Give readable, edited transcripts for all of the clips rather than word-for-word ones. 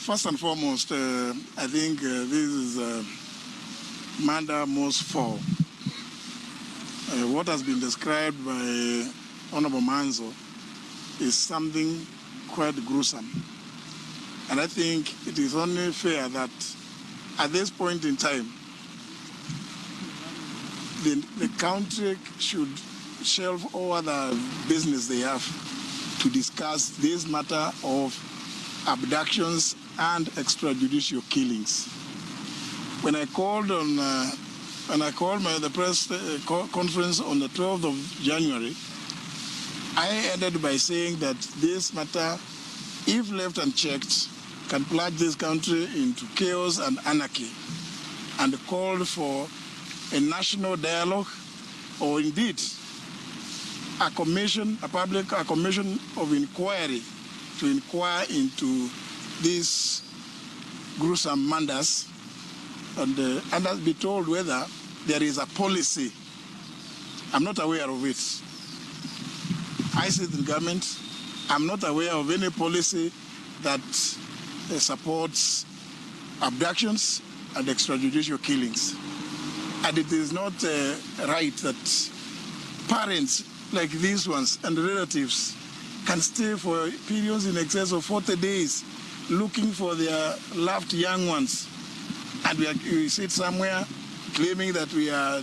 First and foremost, I think this is matter most for what has been described by Honorable Manzo is something quite gruesome. And I think it is only fair that at this point in time, the country should shelve all other business they have to discuss this matter of abductions and extrajudicial killings. When I called on, the press conference on the 12th of January, I ended by saying that this matter, if left unchecked, can plunge this country into chaos and anarchy, and called for a national dialogue, or indeed a commission of inquiry to inquire into these gruesome murders and be told whether there is a policy. I'm not aware of it. I sit in government. I'm not aware of any policy that supports abductions and extrajudicial killings. And it is not right that parents like these ones and relatives can stay for periods in excess of 40 days looking for their loved young ones. And we sit somewhere claiming that we are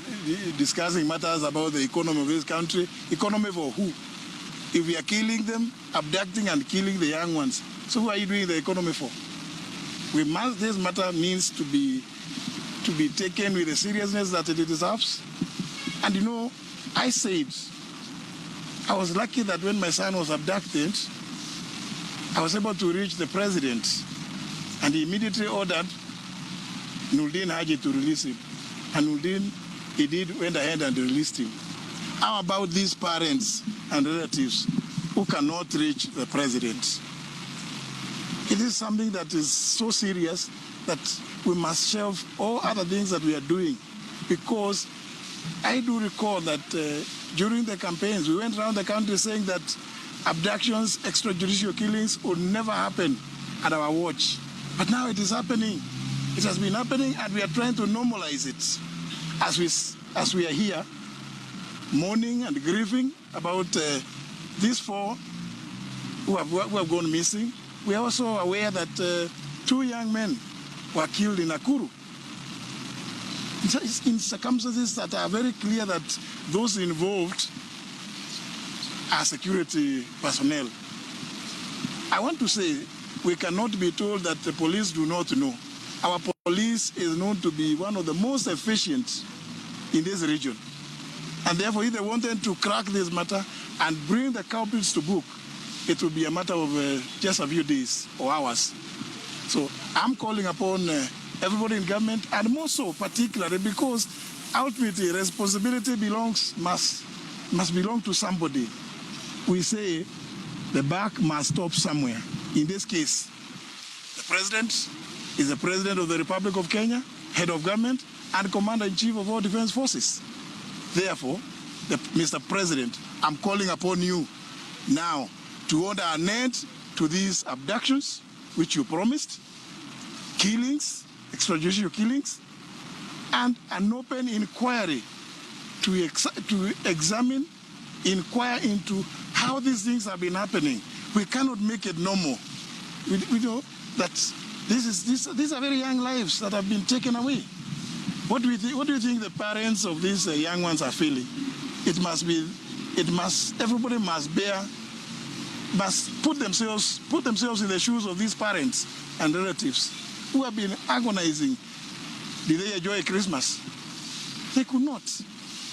discussing matters about the economy of this country. Economy for who? If we are killing them, abducting and killing the young ones, so who are you doing the economy for? This matter needs to be taken with the seriousness that it deserves. And you know, I said, I was lucky that when my son was abducted, I was able to reach the president, and he immediately ordered Nuruddin Haji to release him. And Nuruddin, went ahead and released him. How about these parents and relatives who cannot reach the president? It is something that is so serious that we must shelve all other things that we are doing, because I do recall that during the campaigns, we went around the country saying that abductions, extrajudicial killings would never happen at our watch. But now it is happening. It has been happening, and we are trying to normalize it. As we are here, mourning and grieving about these four who have gone missing. We are also aware that 2 young men were killed in Nakuru. In circumstances that are very clear that those involved are security personnel. I want to say we cannot be told that the police do not know. Our police is known to be one of the most efficient in this region. And therefore, if they wanted to crack this matter and bring the culprits to book, it will be a matter of just a few days or hours. So I'm calling upon everybody in government, and more so particularly because ultimately responsibility must belong to somebody. We say the buck must stop somewhere. In this case, the president is the president of the Republic of Kenya, head of government, and commander-in-chief of all defense forces. Therefore, Mr. President, I'm calling upon you now to order an end to these abductions, which you promised, killings, extrajudicial killings, and an open inquiry to inquire into how these things have been happening. We cannot make it normal. We know that these are very young lives that have been taken away. What do you think the parents of these young ones are feeling? Everybody must put themselves in the shoes of these parents and relatives who have been agonizing. Did they enjoy Christmas? They could not,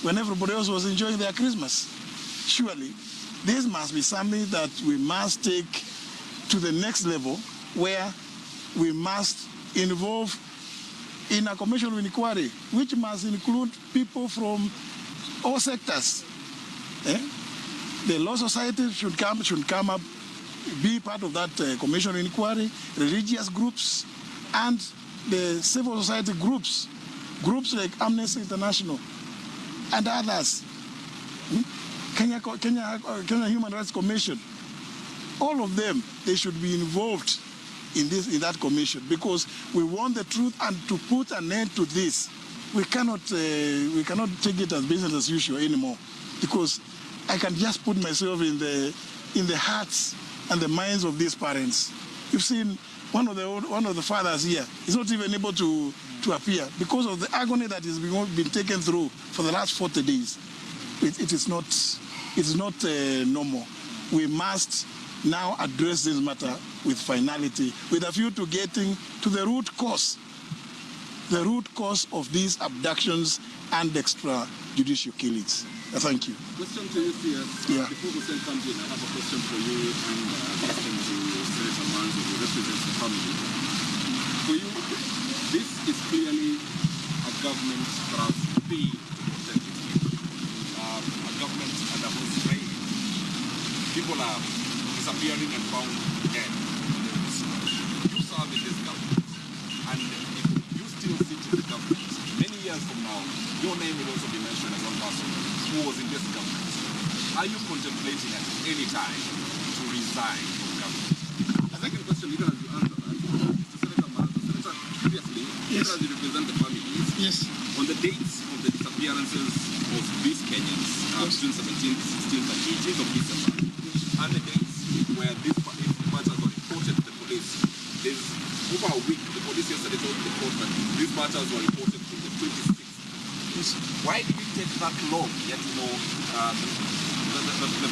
when everybody else was enjoying their Christmas. Surely, this must be something that we must take to the next level, where we must involve in a commission of inquiry, which must include people from all sectors. The law society should come up, be part of that commission of inquiry, religious groups, and the civil society groups like Amnesty International and others, Kenya Human Rights Commission. All of them, they should be involved in that commission, because we want the truth and to put an end to this. We cannot take it as business as usual anymore, because I can just put myself in the hearts and the minds of these parents. You've seen one of the fathers here is not even able to appear because of the agony that has been taken through for the last 40 days. It is not normal. We must now address this matter with finality, with a view to getting to the root cause of these abductions and extrajudicial killings. Thank you. Question to you, CS. Yeah. Before the same comes in, I have a question for you and question to Senator Manzo, who represents the family. For you, this is clearly a government thrust fee to protect its people. A government under whose reign people are disappearing and found dead. You serve in this government, and if you still sit in the government, many years from now, your name will also be mentioned as one person who was in this government. Are you contemplating at any time to resign from government? The second question, you can answer that. Senator Manzo, Senator, previously, yes, as you represent the families, yes, on the dates of the disappearances of these Kenyans, between 17th, 16th, and 18th of December, and the dates where these matters were reported to the police, there's over a week. The police yesterday told the court that these matters were reported to the 26th. yes. Why did it take that long? Yet the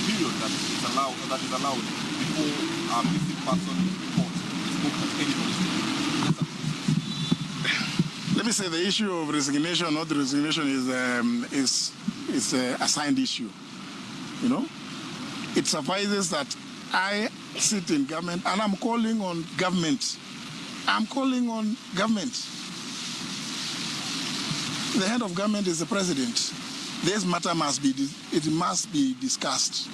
period that is allowed before a missing person report is booked at any police station. Let me say the issue of resignation, not resignation, is a signed issue. You know, it suffices that I sit in government and I'm calling on government. I'm calling on government. The head of government is the president. This matter must be discussed.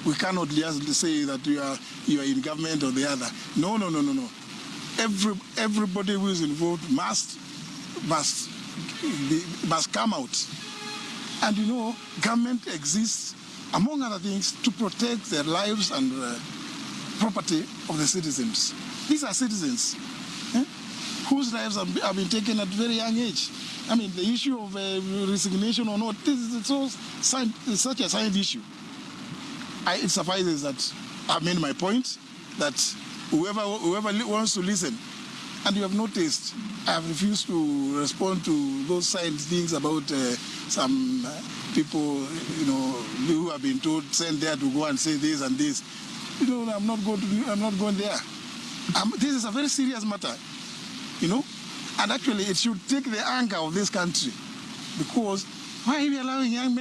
We cannot just say that you are in government or the other. No. Everybody who is involved must come out. And you know, government exists, among other things, to protect their lives and property of the citizens. These are citizens whose lives have been taken at a very young age. I mean, the issue of resignation or not, this is such a signed issue. It suffices that I've made my point, that whoever wants to listen, and you have noticed, I have refused to respond to those signed things about some people, you know, who have been told, sent there to go and say this and this. You know, I'm not going there. This is a very serious matter, you know, and actually it should take the anger of this country, because why are we allowing young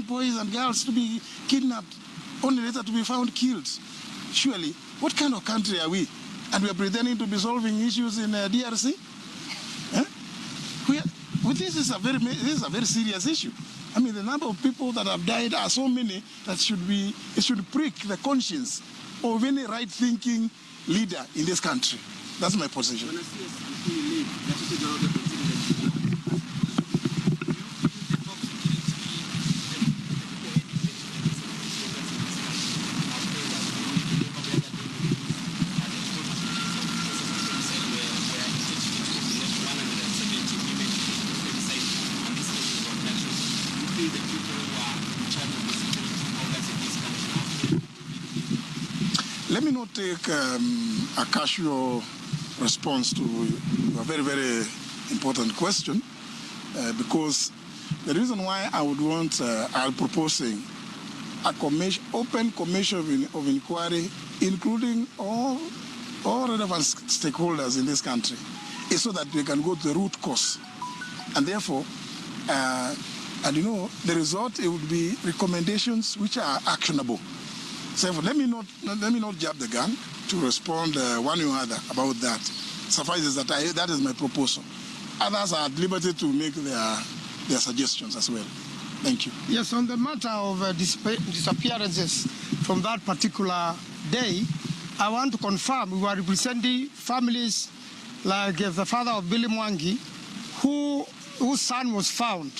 boys and girls to be kidnapped, only later to be found killed? Surely, what kind of country are we? And we are pretending to be solving issues in DRC? This is a very serious issue. I mean, the number of people that have died are so many that it should prick the conscience of any right-thinking leader in this country. That's my position. Let me not take a casual response to a very, very important question, because the reason why I'm proposing a open commission of inquiry, including all relevant stakeholders in this country, is so that we can go to the root cause. And therefore, and you know, the result, it would be recommendations which are actionable. So let me not jump the gun to respond one or other about that. Suffices that that is my proposal. Others are at liberty to make their suggestions as well. Thank you. Yes, on the matter of disappearances from that particular day, I want to confirm we were representing families like the father of Billy Mwangi, whose son was found,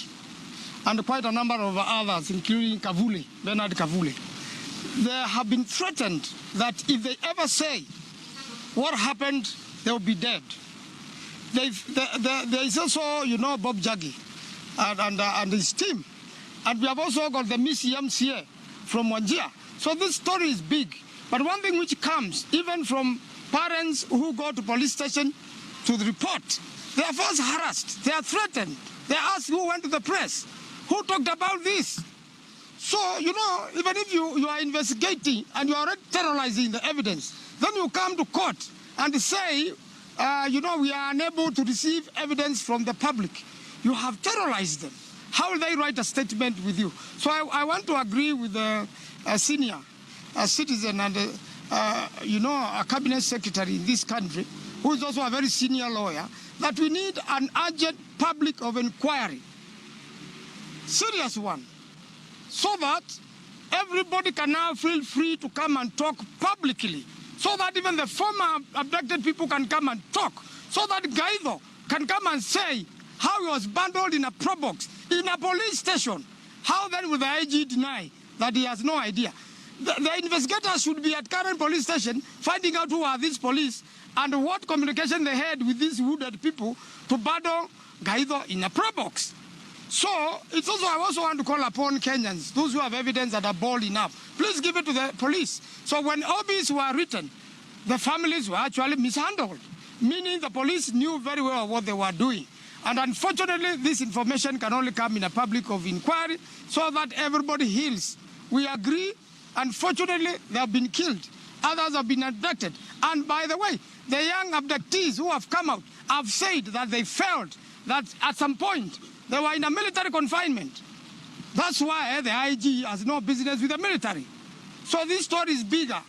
and quite a number of others, including Kavule, Bernard Kavule. They have been threatened that if they ever say what happened, they'll be dead. There is also, you know, Bob Jaggi and his team. And we have also got the Miss MCA from Wajir. So this story is big. But one thing which comes, even from parents who go to police station to the report, they are first harassed, they are threatened. They ask who went to the press, who talked about this. So, you know, even if you are investigating and you are already terrorizing the evidence, then you come to court and say, you know, we are unable to receive evidence from the public. You have terrorized them. How will they write a statement with you? So I want to agree with a senior citizen and, you know, a cabinet secretary in this country, who is also a very senior lawyer, that we need an urgent public of inquiry, serious one, so that everybody can now feel free to come and talk publicly, so that even the former abducted people can come and talk, so that Gaido can come and say how he was bundled in a pro box in a police station. How then will the IG deny that he has no idea? The investigators should be at current police station finding out who are these police and what communication they had with these wounded people to bundle Gaido in a pro box. So it's also, I also want to call upon Kenyans, those who have evidence that are bold enough, please give it to the police. So when OBs were written, the families were actually mishandled, meaning the police knew very well what they were doing. And unfortunately, this information can only come in a public of inquiry so that everybody heals. We agree, unfortunately, they have been killed. Others have been abducted. And by the way, the young abductees who have come out have said that they felt that at some point they were in a military confinement. That's why the IG has no business with the military. So this story is bigger.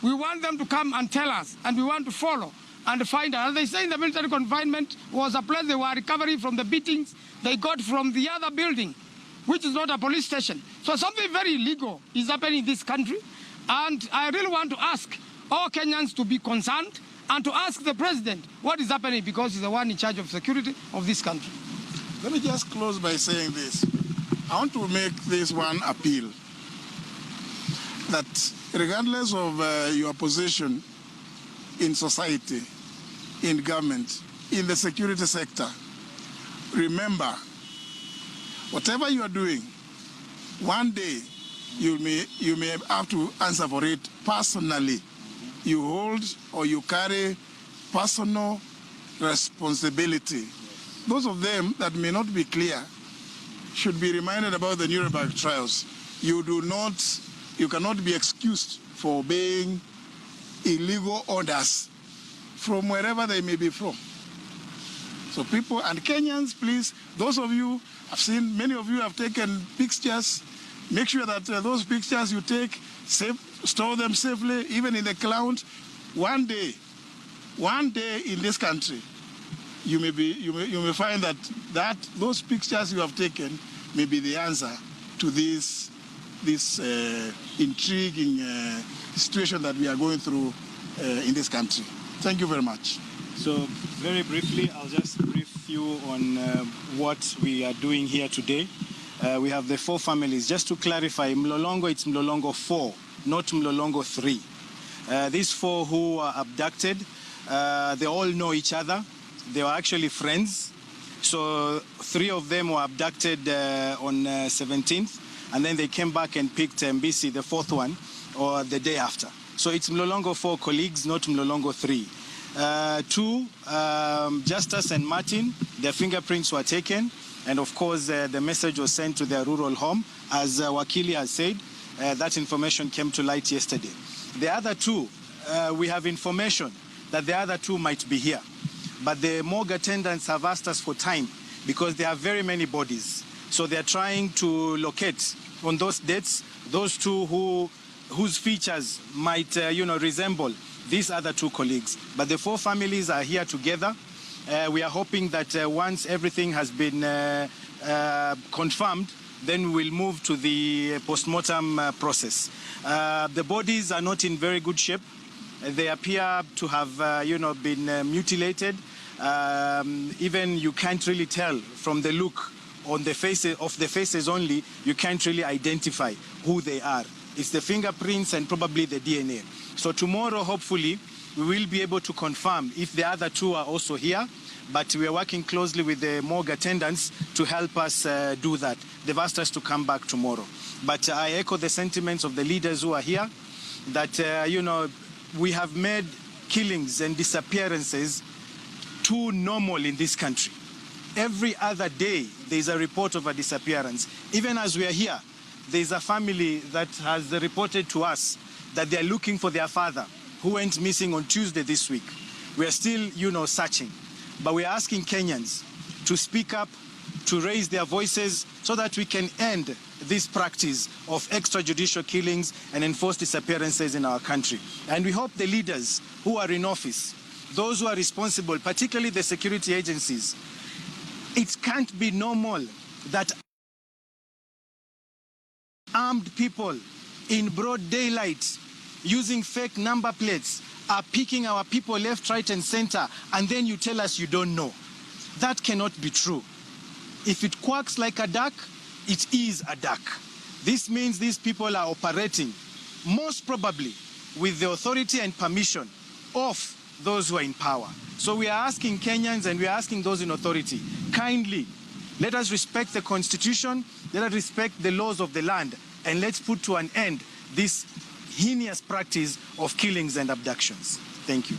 We want them to come and tell us, and we want to follow and find out. As they say, in the military confinement was a place they were recovering from the beatings they got from the other building, which is not a police station. So something very illegal is happening in this country. And I really want to ask all Kenyans to be concerned and to ask the president what is happening, because he's the one in charge of security of this country. Let me just close by saying this. I want to make this one appeal, that regardless of your position in society, in government, in the security sector, remember, whatever you are doing, one day you may have to answer for it personally. You hold or you carry personal responsibility. Those of them that may not be clear should be reminded about the Nuremberg trials. You cannot be excused for obeying illegal orders from wherever they may be from. So people and Kenyans, please, those of you, I've seen many of you have taken pictures. Make sure that those pictures you take, store them safely, even in the cloud. One day in this country, you may find that those pictures you have taken may be the answer to this intriguing situation that we are going through in this country. Thank you very much. So very briefly, I'll just brief you on what we are doing here today. We have the 4 families. Just to clarify, Mlolongo, it's Mlolongo 4, not Mlolongo 3. These 4 who were abducted, they all know each other. They were actually friends. So 3 of them were abducted on 17th, and then they came back and picked Mbisi, the 4th one, or the day after. So it's Mlolongo 4 colleagues, not Mlolongo 3. 2, Justus and Martin, their fingerprints were taken, and of course the message was sent to their rural home. As Wakili has said, that information came to light yesterday. The other 2, we have information that the other 2 might be here. But the morgue attendants have asked us for time because there are very many bodies. So they are trying to locate on those dates those 2 whose features might resemble these other 2 colleagues. But the 4 families are here together. We are hoping that once everything has been confirmed, then we will move to the post-mortem process. The bodies are not in very good shape. They appear to have, been mutilated. Even you can't really tell from the look on the faces only. You can't really identify who they are. It's the fingerprints and probably the DNA. So tomorrow, hopefully, we will be able to confirm if the other two are also here, but we are working closely with the morgue attendants to help us do that. They've asked us to come back tomorrow. But I echo the sentiments of the leaders who are here, that, you know, we have made killings and disappearances too normal in this country. Every other day, there's a report of a disappearance. Even as we are here, there's a family that has reported to us that they're looking for their father who went missing on Tuesday this week. We are still, you know, searching. But we are asking Kenyans to speak up, to raise their voices so that we can end this practice of extrajudicial killings and enforced disappearances in our country. And we hope the leaders who are in office, those who are responsible, particularly the security agencies, it can't be normal that armed people in broad daylight using fake number plates are picking our people left, right, and center, and then you tell us you don't know. That cannot be true. If it quacks like a duck, it is a duck. This means these people are operating, most probably, with the authority and permission of those who are in power. So we are asking Kenyans and we are asking those in authority, kindly, let us respect the Constitution, let us respect the laws of the land, and let's put to an end this heinous practice of killings and abductions. Thank you.